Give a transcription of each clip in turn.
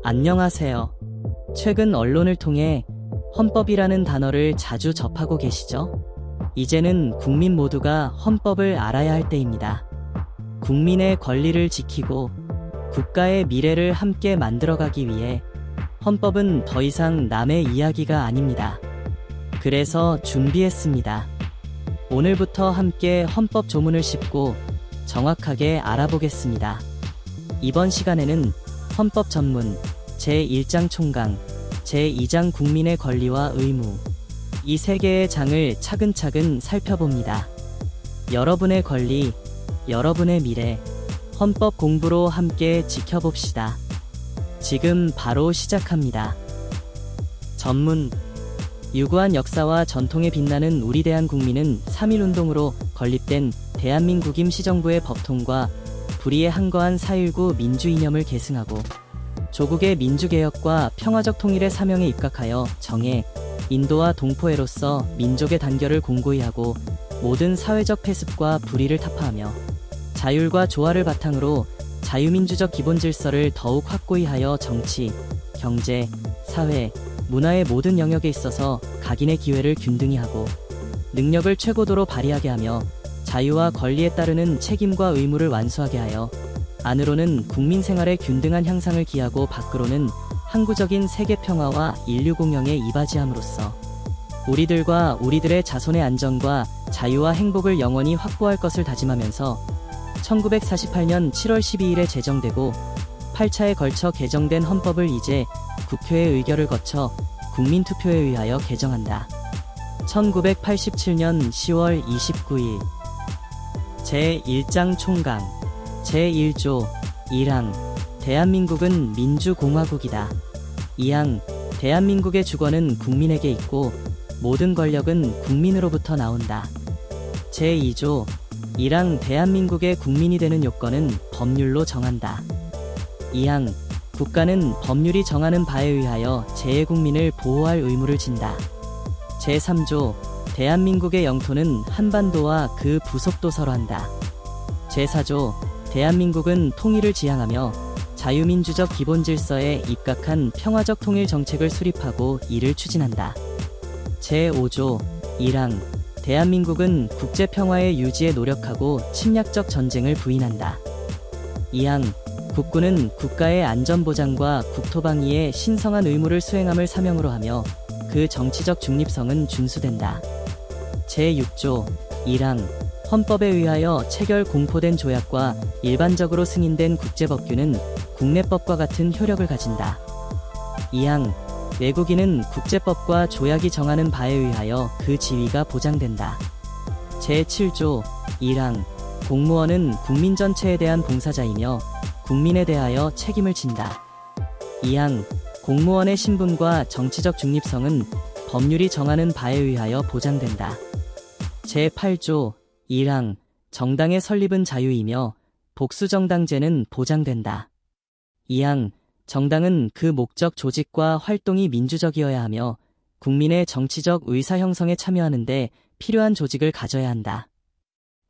안녕하세요. 최근 언론을 통해 헌법이라는 단어를 자주 접하고 계시죠? 이제는 국민 모두가 헌법을 알아야 할 때입니다. 국민의 권리를 지키고 국가의 미래를 함께 만들어가기 위해 헌법은 더 이상 남의 이야기가 아닙니다. 그래서 준비했습니다. 오늘부터 함께 헌법 조문을 짚고 정확하게 알아보겠습니다. 이번 시간에는 헌법 전문, 제1장 총강, 제2장 국민의 권리와 의무, 이 세 개의 장을 차근차근 살펴봅니다. 여러분의 권리, 여러분의 미래, 헌법 공부로 함께 지켜봅시다. 지금 바로 시작합니다. 전문, 유구한 역사와 전통에 빛나는 우리 대한국민은 3.1운동으로 건립된 대한민국 임시정부의 법통과 불의에 항거한 4.19 민주이념을 계승하고 조국의 민주개혁과 평화적 통일의 사명에 입각하여 정해 인도와 동포애로서 민족의 단결을 공고히 하고 모든 사회적 폐습과 불의를 타파하며 자율과 조화를 바탕으로 자유민주적 기본질서를 더욱 확고히 하여 정치, 경제, 사회, 문화의 모든 영역에 있어서 각인의 기회를 균등히 하고 능력을 최고도로 발휘하게 하며 자유와 권리에 따르는 책임과 의무를 완수하게 하여 안으로는 국민 생활의 균등한 향상을 기하고 밖으로는 항구적인 세계 평화와 인류 공영에 이바지함으로써 우리들과 우리들의 자손의 안전과 자유와 행복을 영원히 확보할 것을 다짐하면서 1948년 7월 12일에 제정되고 8차에 걸쳐 개정된 헌법을 이제 국회의 의결을 거쳐 국민투표에 의하여 개정한다. 1987년 10월 29일 제1장 총강 제1조 1항 대한민국은 민주공화국이다. 2항 대한민국의 주권은 국민에게 있고 모든 권력은 국민으로부터 나온다. 제2조 1항 대한민국의 국민이 되는 요건은 법률로 정한다. 2항 국가는 법률이 정하는 바에 의하여 재외국민을 보호할 의무를 진다. 제3조 대한민국의 영토는 한반도와 그 부속도 설한다. 제4조 대한민국은 통일을 지향하며 자유민주적 기본질서에 입각한 평화적 통일 정책을 수립하고 이를 추진한다. 제5조 1항 대한민국은 국제평화의 유지에 노력하고 침략적 전쟁을 부인한다. 2항 국군은 국가의 안전보장과 국토방위에 신성한 의무를 수행함을 사명으로 하며 그 정치적 중립성은 준수된다. 제6조 1항 헌법에 의하여 체결 공포된 조약과 일반적으로 승인된 국제법규는 국내법과 같은 효력을 가진다. 2항 외국인은 국제법과 조약이 정하는 바에 의하여 그 지위가 보장된다. 제7조 1항 공무원은 국민 전체에 대한 봉사자이며 국민에 대하여 책임을 진다. 2항 공무원의 신분과 정치적 중립성은 법률이 정하는 바에 의하여 보장된다. 제8조 1항 정당의 설립은 자유이며 복수정당제는 보장된다. 2항 정당은 그 목적 조직과 활동이 민주적이어야 하며 국민의 정치적 의사 형성에 참여하는 데 필요한 조직을 가져야 한다.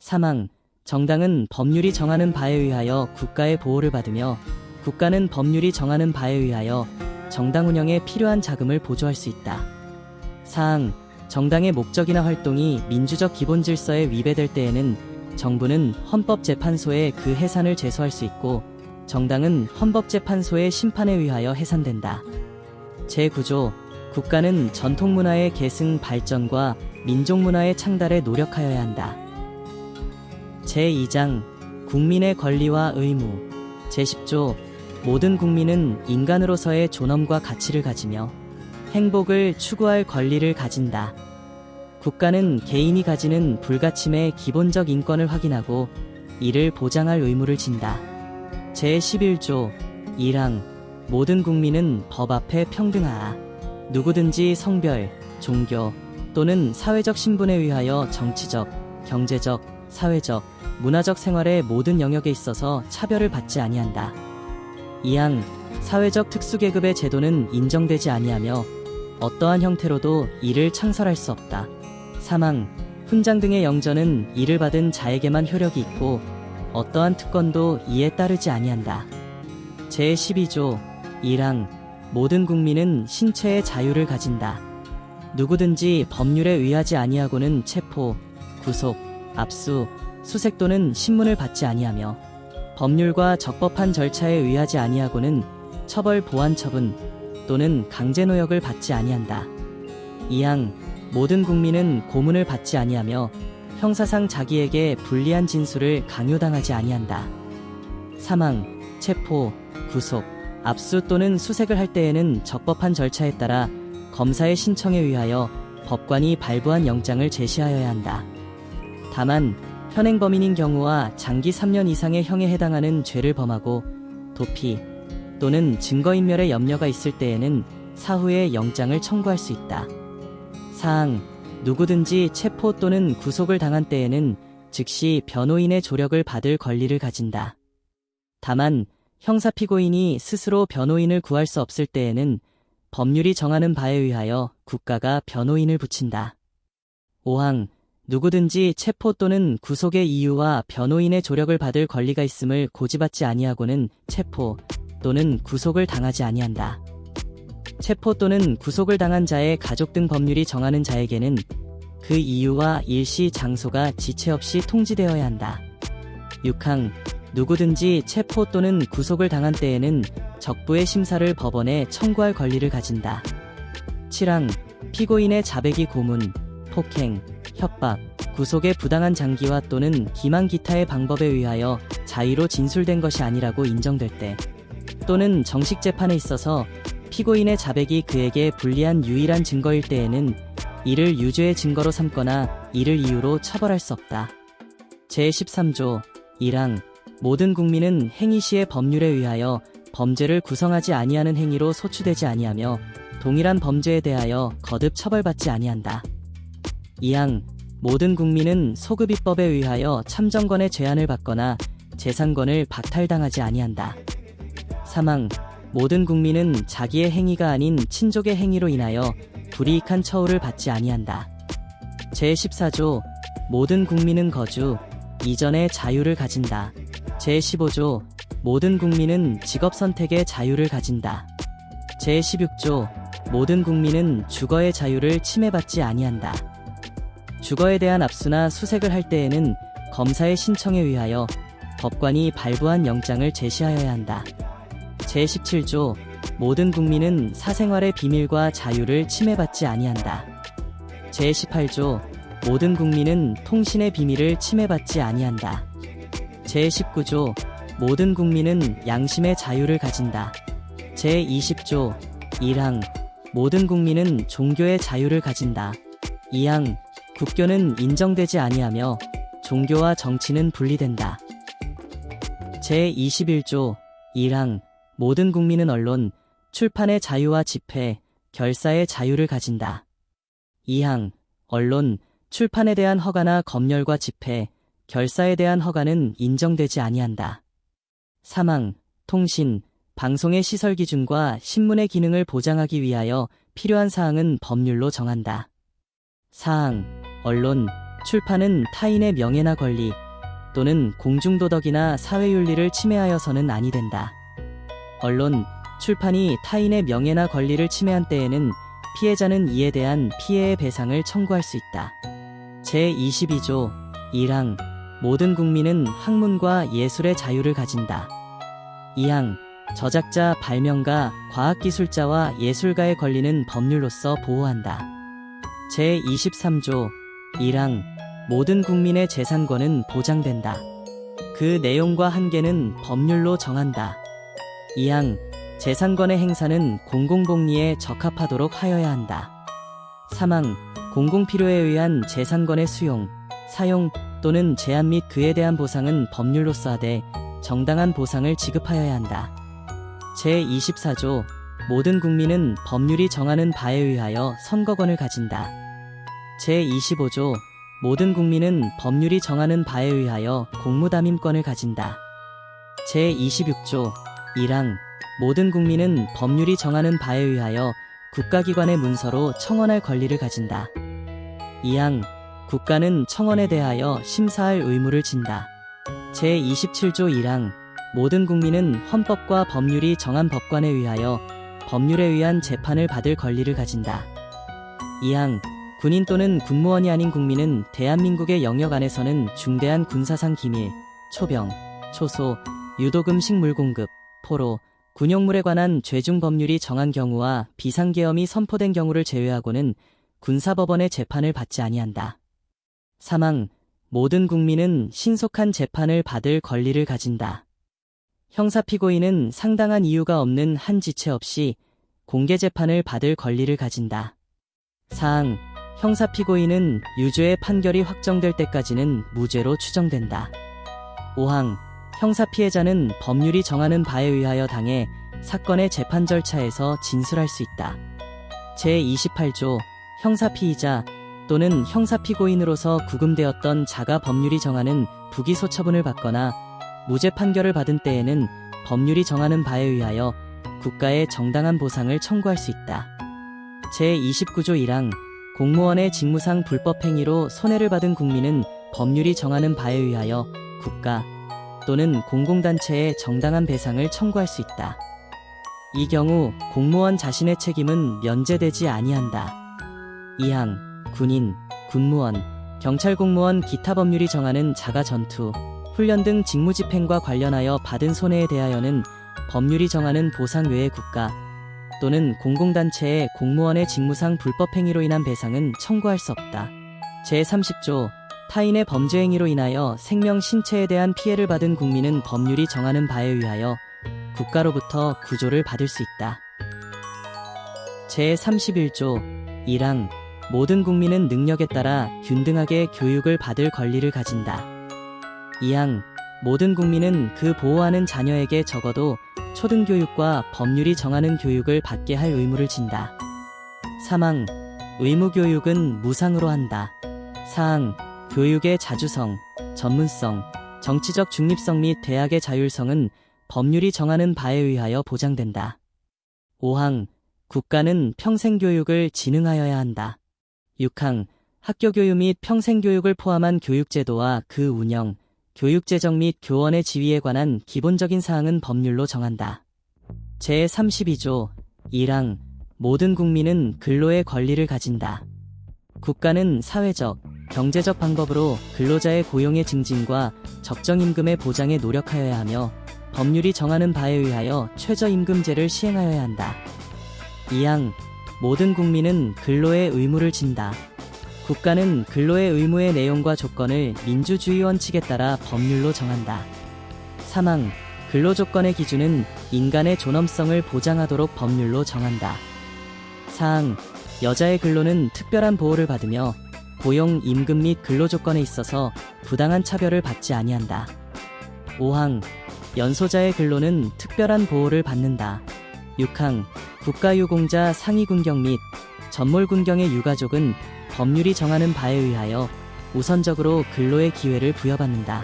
3항 정당은 법률이 정하는 바에 의하여 국가의 보호를 받으며 국가는 법률이 정하는 바에 의하여 정당 운영에 필요한 자금을 보조할 수 있다. 4항 정당의 목적이나 활동이 민주적 기본질서에 위배될 때에는 정부는 헌법재판소에 그 해산을 제소할 수 있고 정당은 헌법재판소의 심판에 의하여 해산된다. 제9조 국가는 전통문화의 계승 발전과 민족문화의 창달에 노력하여야 한다. 제2장 국민의 권리와 의무 제10조 모든 국민은 인간으로서의 존엄과 가치를 가지며 행복을 추구할 권리를 가진다. 국가는 개인이 가지는 불가침의 기본적 인권을 확인하고 이를 보장할 의무를 진다. 제11조 1항 모든 국민은 법 앞에 평등하다. 누구든지 성별, 종교 또는 사회적 신분에 의하여 정치적, 경제적, 사회적, 문화적 생활의 모든 영역에 있어서 차별을 받지 아니한다. 2항 사회적 특수계급의 제도는 인정되지 아니하며 어떠한 형태로도 이를 창설할 수 없다. 3항 훈장 등의 영전은 이를 받은 자에게만 효력이 있고 어떠한 특권도 이에 따르지 아니한다. 제12조 1항 모든 국민은 신체의 자유를 가진다. 누구든지 법률에 의하지 아니하고는 체포, 구속, 압수, 수색 또는 신문을 받지 아니하며 법률과 적법한 절차에 의하지 아니하고는 처벌 보안 처분 또는 강제노역을 받지 아니한다. 2항 모든 국민은 고문을 받지 아니하며 형사상 자기에게 불리한 진술을 강요당하지 아니한다. 3항 체포, 구속, 압수 또는 수색을 할 때에는 적법한 절차에 따라 검사의 신청에 의하여 법관이 발부한 영장을 제시하여야 한다. 다만 현행 범인인 경우와 장기 3년 이상의 형에 해당하는 죄를 범하고 도피 또는 증거인멸의 염려가 있을 때에는 사후에 영장을 청구할 수 있다. 4항 누구든지 체포 또는 구속을 당한 때에는 즉시 변호인의 조력을 받을 권리를 가진다. 다만 형사 피고인이 스스로 변호인을 구할 수 없을 때에는 법률이 정하는 바에 의하여 국가가 변호인을 붙인다. 5항 누구든지 체포 또는 구속의 이유와 변호인의 조력을 받을 권리가 있음을 고지받지 아니하고는 체포 또는 구속을 당하지 아니한다. 체포 또는 구속을 당한 자의 가족 등 법률이 정하는 자에게는 그 이유와 일시 장소가 지체 없이 통지되어야 한다. 6항 누구든지 체포 또는 구속을 당한 때에는 적부의 심사를 법원에 청구할 권리를 가진다. 7항 피고인의 자백이 고문, 폭행, 협박, 구속의 부당한 장기화 또는 기망 기타의 방법에 의하여 자의로 진술된 것이 아니라고 인정될 때 또는 정식 재판에 있어서 피고인의 자백이 그에게 불리한 유일한 증거일 때에는 이를 유죄의 증거로 삼거나 이를 이유로 처벌할 수 없다. 제13조 1항 모든 국민은 행위 시의 법률에 의하여 범죄를 구성하지 아니하는 행위로 소추되지 아니하며 동일한 범죄에 대하여 거듭 처벌받지 아니한다. 2항 모든 국민은 소급입법에 의하여 참정권의 제한을 받거나 재산권을 박탈당하지 아니한다. 3항 모든 국민은 자기의 행위가 아닌 친족의 행위로 인하여 불이익한 처우를 받지 아니한다. 제14조 모든 국민은 거주, 이전의 자유를 가진다. 제15조 모든 국민은 직업 선택의 자유를 가진다. 제16조 모든 국민은 주거의 자유를 침해받지 아니한다. 주거에 대한 압수나 수색을 할 때에는 검사의 신청에 의하여 법관이 발부한 영장을 제시하여야 한다. 제17조 모든 국민은 사생활의 비밀과 자유를 침해받지 아니한다. 제18조 모든 국민은 통신의 비밀을 침해받지 아니한다. 제19조 모든 국민은 양심의 자유를 가진다. 제20조 1항 모든 국민은 종교의 자유를 가진다. 2항 국교는 인정되지 아니하며 종교와 정치는 분리된다. 제21조 1항 모든 국민은 언론, 출판의 자유와 집회, 결사의 자유를 가진다. 2항 언론, 출판에 대한 허가나 검열과 집회, 결사에 대한 허가는 인정되지 아니한다. 3항 통신, 방송의 시설 기준과 신문의 기능을 보장하기 위하여 필요한 사항은 법률로 정한다. 4항 언론, 출판은 타인의 명예나 권리 또는 공중도덕이나 사회윤리를 침해하여서는 아니 된다. 언론, 출판이 타인의 명예나 권리를 침해한 때에는 피해자는 이에 대한 피해의 배상을 청구할 수 있다. 제22조 1항 모든 국민은 학문과 예술의 자유를 가진다. 2항 저작자, 발명가, 과학기술자와 예술가의 권리는 법률로서 보호한다. 제23조 1항 모든 국민의 재산권은 보장된다. 그 내용과 한계는 법률로 정한다. 2항 재산권의 행사는 공공복리에 적합하도록 하여야 한다. 3항 공공필요에 의한 재산권의 수용, 사용 또는 제한 및 그에 대한 보상은 법률로서 하되 정당한 보상을 지급하여야 한다. 제24조 모든 국민은 법률이 정하는 바에 의하여 선거권을 가진다. 제25조 모든 국민은 법률이 정하는 바에 의하여 공무담임권을 가진다. 제26조 1항 모든 국민은 법률이 정하는 바에 의하여 국가기관의 문서로 청원할 권리를 가진다. 2항 국가는 청원에 대하여 심사할 의무를 진다. 제27조 1항 모든 국민은 헌법과 법률이 정한 법관에 의하여 법률에 의한 재판을 받을 권리를 가진다. 2항 군인 또는 군무원이 아닌 국민은 대한민국의 영역 안에서는 중대한 군사상 기밀, 초병, 초소, 유도금 식물 공급, 포로, 군용물에 관한 죄중 법률이 정한 경우와 비상계엄이 선포된 경우를 제외하고는 군사법원의 재판을 받지 아니한다. 3항 모든 국민은 신속한 재판을 받을 권리를 가진다. 형사피고인은 상당한 이유가 없는 한 지체 없이 공개 재판을 받을 권리를 가진다. 4항 형사피고인은 유죄의 판결이 확정될 때까지는 무죄로 추정된다. 5항 형사피해자는 법률이 정하는 바에 의하여 당해 사건의 재판 절차에서 진술할 수 있다. 제28조 형사피의자 또는 형사피고인으로서 구금되었던 자가 법률이 정하는 부기소 처분을 받거나 무죄 판결을 받은 때에는 법률이 정하는 바에 의하여 국가에 정당한 보상을 청구할 수 있다. 제29조 1항 공무원의 직무상 불법행위로 손해를 받은 국민은 법률이 정하는 바에 의하여 국가 또는 공공단체에 정당한 배상을 청구할 수 있다. 이 경우 공무원 자신의 책임은 면제되지 아니한다. 2항 군인, 군무원, 경찰 공무원 기타 법률이 정하는 자가 전투, 훈련 등 직무집행과 관련하여 받은 손해에 대하여는 법률이 정하는 보상 외에 국가 또는 공공단체의 공무원의 직무상 불법행위로 인한 배상은 청구할 수 없다. 제30조 타인의 범죄행위로 인하여 생명, 신체에 대한 피해를 받은 국민은 법률이 정하는 바에 의하여 국가로부터 구조를 받을 수 있다. 제31조 1항 모든 국민은 능력에 따라 균등하게 교육을 받을 권리를 가진다. 2항 모든 국민은 그 보호하는 자녀에게 적어도 초등교육과 법률이 정하는 교육을 받게 할 의무를 진다. 3항 의무교육은 무상으로 한다. 4항 교육의 자주성, 전문성, 정치적 중립성 및 대학의 자율성은 법률이 정하는 바에 의하여 보장된다. 5항 국가는 평생교육을 진흥하여야 한다. 6항 학교교육 및 평생교육을 포함한 교육제도와 그 운영, 교육재정 및 교원의 지위에 관한 기본적인 사항은 법률로 정한다. 제32조 1항 모든 국민은 근로의 권리를 가진다. 국가는 사회적, 경제적 방법으로 근로자의 고용의 증진과 적정임금의 보장에 노력하여야 하며 법률이 정하는 바에 의하여 최저임금제를 시행하여야 한다. 2항 모든 국민은 근로의 의무를 진다. 국가는 근로의 의무의 내용과 조건을 민주주의 원칙에 따라 법률로 정한다. 3항 근로조건의 기준은 인간의 존엄성을 보장하도록 법률로 정한다. 4항 여자의 근로는 특별한 보호를 받으며 고용, 임금 및 근로조건에 있어서 부당한 차별을 받지 아니한다. 5항 연소자의 근로는 특별한 보호를 받는다. 6항 국가유공자 상위군경 및 전몰군경의 유가족은 법률이 정하는 바에 의하여 우선적으로 근로의 기회를 부여받는다.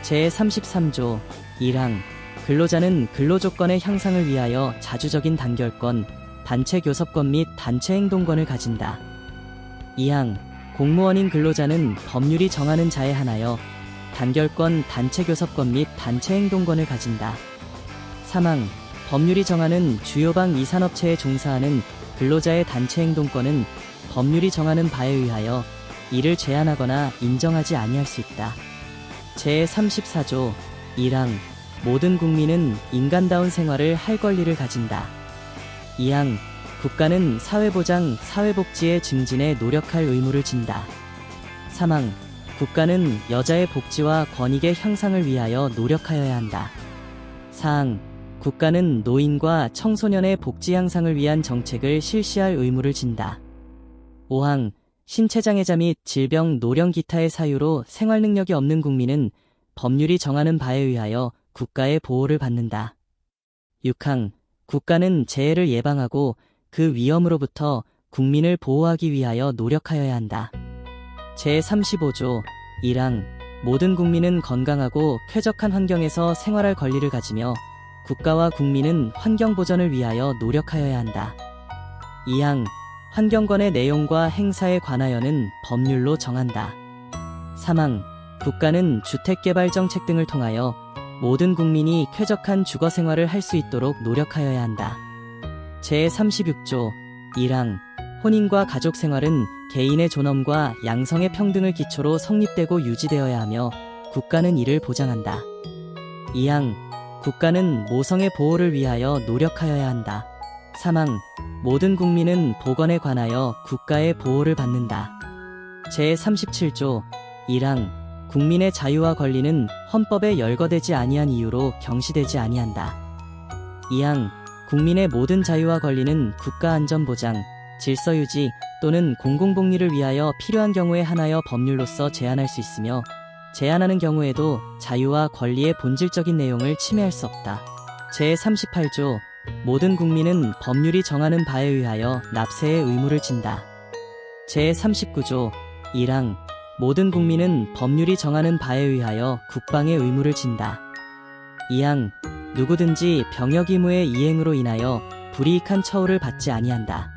제33조 1항 근로자는 근로조건의 향상을 위하여 자주적인 단결권, 단체교섭권 및 단체행동권을 가진다. 2항 공무원인 근로자는 법률이 정하는 자에 한하여 단결권, 단체교섭권 및 단체행동권을 가진다. 3항 법률이 정하는 주요방 이산업체에 종사하는 근로자의 단체행동권은 법률이 정하는 바에 의하여 이를 제한하거나 인정하지 아니할 수 있다. 제34조 1항 모든 국민은 인간다운 생활을 할 권리를 가진다. 2항 국가는 사회보장, 사회복지의 증진에 노력할 의무를 진다. 3항 국가는 여자의 복지와 권익의 향상을 위하여 노력하여야 한다. 4항 국가는 노인과 청소년의 복지 향상을 위한 정책을 실시할 의무를 진다. 5항 신체장애자 및 질병, 노령 기타의 사유로 생활 능력이 없는 국민은 법률이 정하는 바에 의하여 국가의 보호를 받는다. 6항 국가는 재해를 예방하고 그 위험으로부터 국민을 보호하기 위하여 노력하여야 한다. 제35조 1항 모든 국민은 건강하고 쾌적한 환경에서 생활할 권리를 가지며 국가와 국민은 환경 보전을 위하여 노력하여야 한다. 2항 환경권의 내용과 행사에 관하여는 법률로 정한다. 3항 국가는 주택개발 정책 등을 통하여 모든 국민이 쾌적한 주거 생활을 할 수 있도록 노력하여야 한다. 제36조 1항 혼인과 가족 생활은 개인의 존엄과 양성의 평등을 기초로 성립되고 유지되어야 하며 국가는 이를 보장한다. 2항 국가는 모성의 보호를 위하여 노력하여야 한다. 3항 모든 국민은 보건에 관하여 국가의 보호를 받는다. 제37조 1항 국민의 자유와 권리는 헌법에 열거되지 아니한 이유로 경시되지 아니한다. 2항 국민의 모든 자유와 권리는 국가 안전 보장, 질서 유지 또는 공공복리를 위하여 필요한 경우에 한하여 법률로서 제한할 수 있으며 제한하는 경우에도 자유와 권리의 본질적인 내용을 침해할 수 없다. 제38조 모든 국민은 법률이 정하는 바에 의하여 납세의 의무를 진다. 제39조 1항 모든 국민은 법률이 정하는 바에 의하여 국방의 의무를 진다. 2항 누구든지 병역 의무의 이행으로 인하여 불이익한 처우를 받지 아니한다.